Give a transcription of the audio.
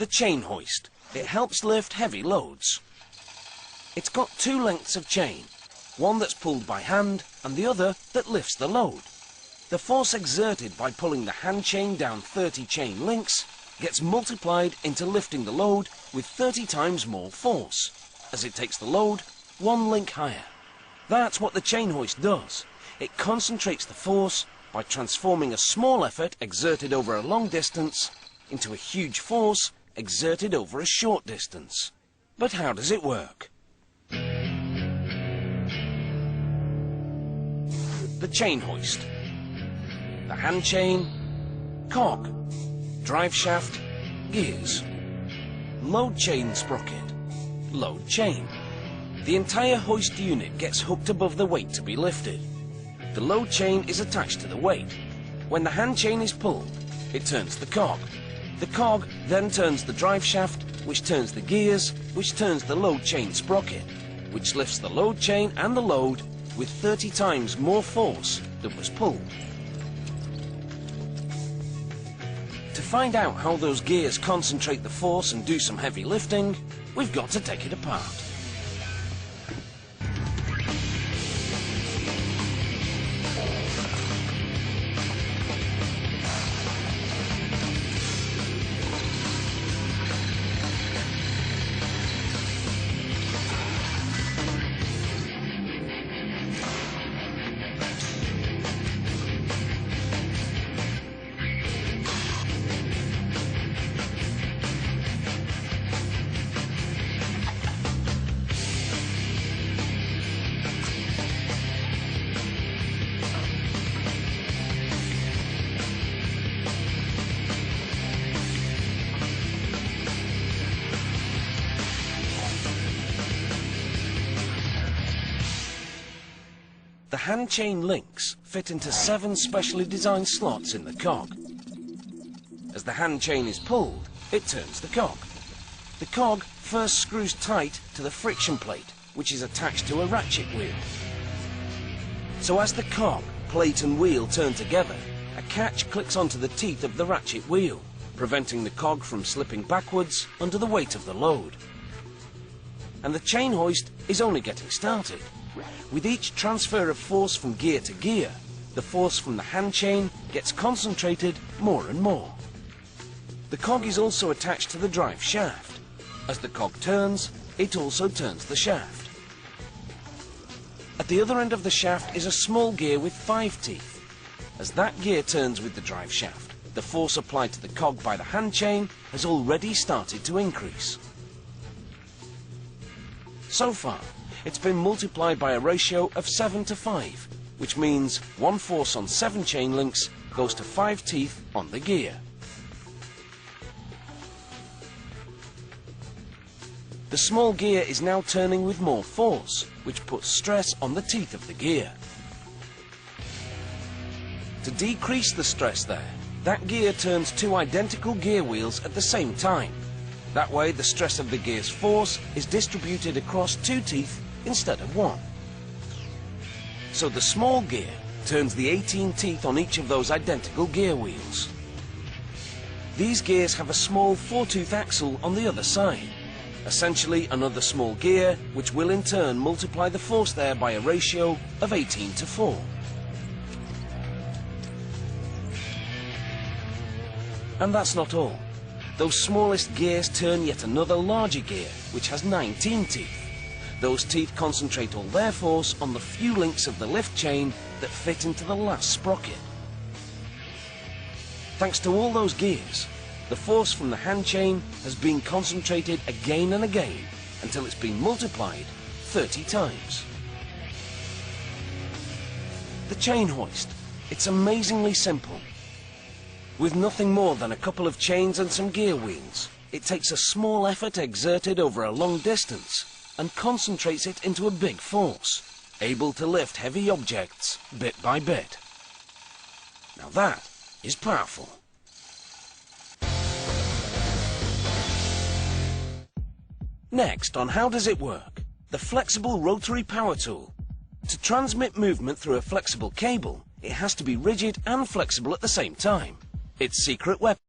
The chain hoist. It helps lift heavy loads. It's got two lengths of chain, one that's pulled by hand and the other that lifts the load. The force exerted by pulling the hand chain down 30 chain links gets multiplied into lifting the load with 30 times more force, as it takes the load one link higher. That's what the chain hoist does. It concentrates the force by transforming a small effort exerted over a long distance into a huge force exerted over a short distance. But how does it work? The chain hoist. The hand chain, cog, drive shaft, gears, load chain sprocket, load chain. The entire hoist unit gets hooked above the weight to be lifted. The load chain is attached to the weight. When the hand chain is pulled, it turns the cog. The cog then turns the drive shaft, which turns the gears, which turns the load chain sprocket, which lifts the load chain and the load with 30 times more force than was pulled. To find out how those gears concentrate the force and do some heavy lifting, we've got to take it apart. The hand chain links fit into 7 specially designed slots in the cog. As the hand chain is pulled, it turns the cog. The cog first screws tight to the friction plate, which is attached to a ratchet wheel. So as the cog, plate and wheel turn together, a catch clicks onto the teeth of the ratchet wheel, preventing the cog from slipping backwards under the weight of the load. And the chain hoist is only getting started. With each transfer of force from gear to gear, the force from the hand chain gets concentrated more and more. The cog is also attached to the drive shaft. As the cog turns, it also turns the shaft. At the other end of the shaft is a small gear with 5 teeth. As that gear turns with the drive shaft, the force applied to the cog by the hand chain has already started to increase. So far, it's been multiplied by a ratio of 7 to 5, which means one force on 7 chain links goes to 5 teeth on the gear. The small gear is now turning with more force, which puts stress on the teeth of the gear. To decrease the stress there, that gear turns 2 identical gear wheels at the same time. That way the stress of the gear's force is distributed across 2 teeth instead of 1. So the small gear turns the 18 teeth on each of those identical gear wheels. These gears have a small 4-tooth axle on the other side, essentially another small gear, which will in turn multiply the force there by a ratio of 18 to 4. And that's not all. Those smallest gears turn yet another larger gear, which has 19 teeth. Those teeth concentrate all their force on the few links of the lift chain that fit into the last sprocket. Thanks to all those gears, the force from the hand chain has been concentrated again and again until it's been multiplied 30 times. The chain hoist, it's amazingly simple. With nothing more than a couple of chains and some gear wheels, it takes a small effort exerted over a long distance and concentrates it into a big force, able to lift heavy objects bit by bit. Now that is powerful. Next on How Does It Work? The flexible rotary power tool. To transmit movement through a flexible cable, it has to be rigid and flexible at the same time. Its secret weapon.